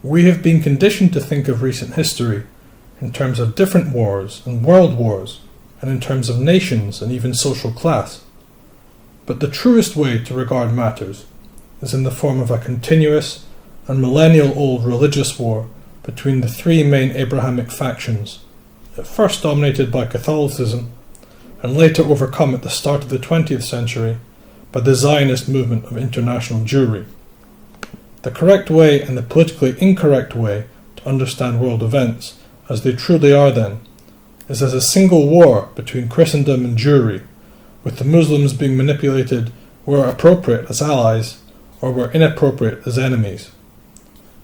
We have been conditioned to think of recent history in terms of different wars and world wars, and in terms of nations and even social class. But the truest way to regard matters is in the form of a continuous and millennial-old religious war between the three main Abrahamic factions, at first dominated by Catholicism, and later overcome at the start of the 20th century by the Zionist movement of international Jewry. The correct way and the politically incorrect way to understand world events, as they truly are then, is as a single war between Christendom and Jewry, with the Muslims being manipulated where appropriate as allies or where inappropriate as enemies.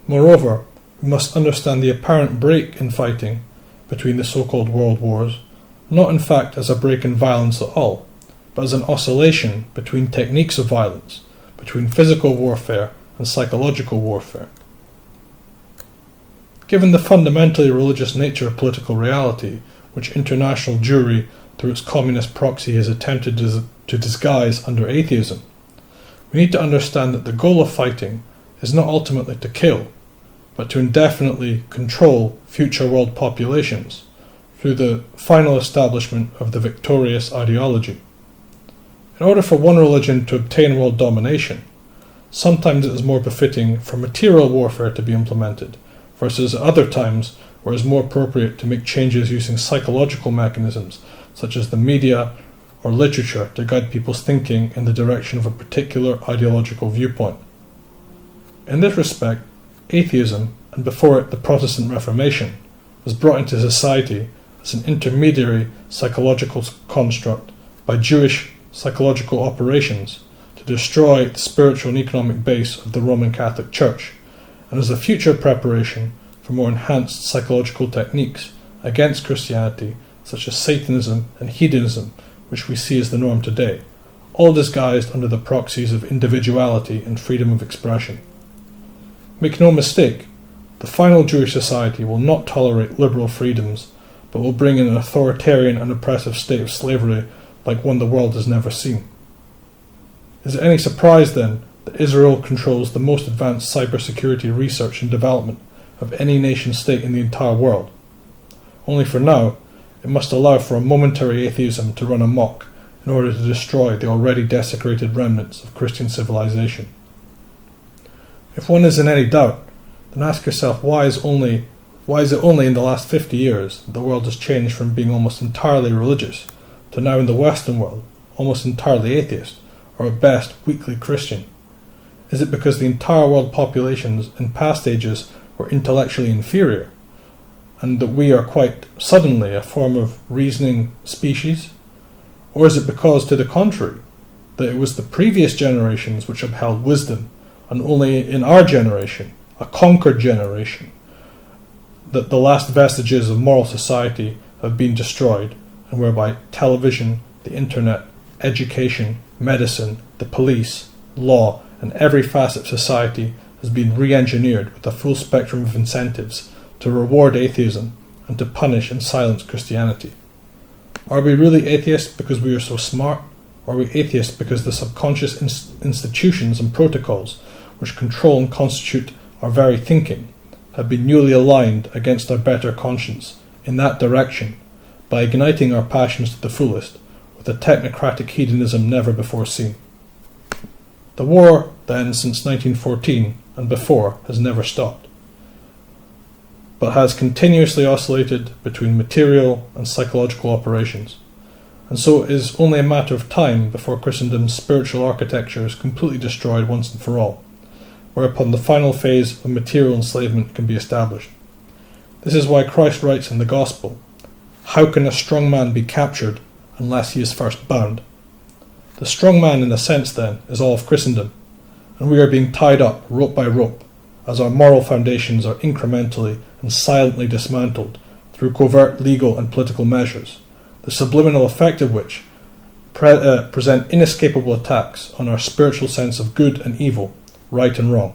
Moreover, we must understand the apparent break in fighting between the so-called world wars, not in fact as a break in violence at all, but as an oscillation between techniques of violence, between physical warfare and psychological warfare. Given the fundamentally religious nature of political reality, which international Jewry through its communist proxy has attempted to disguise under atheism, we need to understand that the goal of fighting is not ultimately to kill, but to indefinitely control future world populations through the final establishment of the victorious ideology. In order for one religion to obtain world domination, sometimes it is more befitting for material warfare to be implemented, versus at other times where it is more appropriate to make changes using psychological mechanisms such as the media or literature to guide people's thinking in the direction of a particular ideological viewpoint. In this respect, atheism, and before it the Protestant Reformation, was brought into society as an intermediary psychological construct by Jewish psychological operations to destroy the spiritual and economic base of the Roman Catholic Church, and as a future preparation for more enhanced psychological techniques against Christianity, such as Satanism and hedonism, which we see as the norm today, all disguised under the proxies of individuality and freedom of expression. Make no mistake, the final Jewish society will not tolerate liberal freedoms, but will bring in an authoritarian and oppressive state of slavery like one the world has never seen. Is it any surprise then that Israel controls the most advanced cybersecurity research and development of any nation-state in the entire world? Only for now, it must allow for a momentary atheism to run amok in order to destroy the already desecrated remnants of Christian civilization. If one is in any doubt, then ask yourself why is it only in the last 50 years that the world has changed from being almost entirely religious to now in the Western world almost entirely atheist, or at best weakly Christian? Is it because the entire world populations in past ages were intellectually inferior, and that we are quite suddenly a form of reasoning species? Or is it because, to the contrary, that it was the previous generations which upheld wisdom, and only in our generation, a conquered generation, that the last vestiges of moral society have been destroyed, and whereby television, the internet, education, medicine, the police, law, and every facet of society has been re-engineered with a full spectrum of incentives to reward atheism and to punish and silence Christianity? Are we really atheists because we are so smart, or are we atheists because the subconscious institutions and protocols which control and constitute our very thinking have been newly aligned against our better conscience in that direction by igniting our passions to the fullest with a technocratic hedonism never before seen? The war, then, since 1914 and before, has never stopped, but has continuously oscillated between material and psychological operations, and so it is only a matter of time before Christendom's spiritual architecture is completely destroyed once and for all, whereupon the final phase of material enslavement can be established. This is why Christ writes in the Gospel, "How can a strong man be captured unless he is first bound?" The strong man, in a sense, then, is all of Christendom, and we are being tied up rope by rope as our moral foundations are incrementally and silently dismantled through covert legal and political measures, the subliminal effect of which present inescapable attacks on our spiritual sense of good and evil, right and wrong.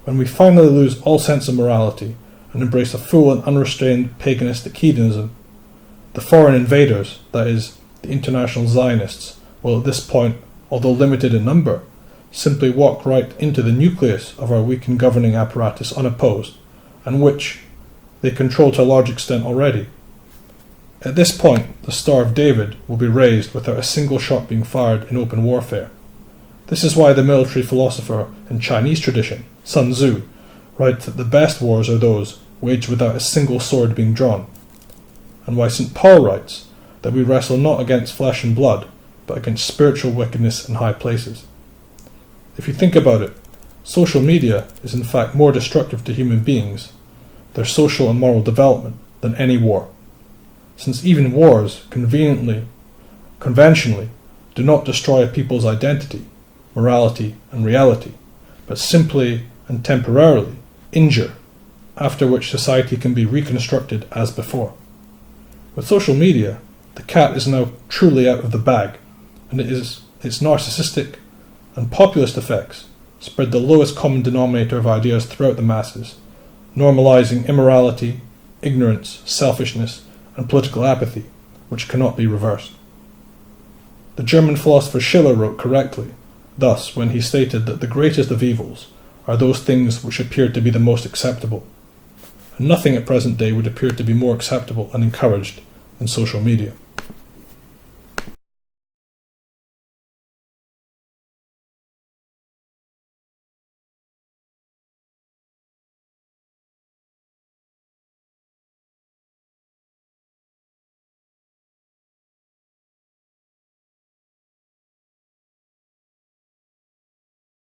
When we finally lose all sense of morality and embrace a full and unrestrained paganistic hedonism, the foreign invaders, that is, the international Zionists, will at this point, although limited in number, simply walk right into the nucleus of our weakened governing apparatus unopposed, and which they control to a large extent already. At this point, the Star of David will be raised without a single shot being fired in open warfare. This is why the military philosopher in Chinese tradition, Sun Tzu, writes that the best wars are those waged without a single sword being drawn, and why St. Paul writes that we wrestle not against flesh and blood, but against spiritual wickedness in high places. If you think about it, social media is in fact more destructive to human beings, their social and moral development, than any war, since even wars conventionally do not destroy a people's identity, morality and reality, but simply and temporarily injure, after which society can be reconstructed as before. With social media, the cat is now truly out of the bag, and its narcissistic and populist effects spread the lowest common denominator of ideas throughout the masses, normalizing immorality, ignorance, selfishness, and political apathy, which cannot be reversed. The German philosopher Schiller wrote correctly, thus, when he stated that the greatest of evils are those things which appear to be the most acceptable, and nothing at present day would appear to be more acceptable and encouraged than social media.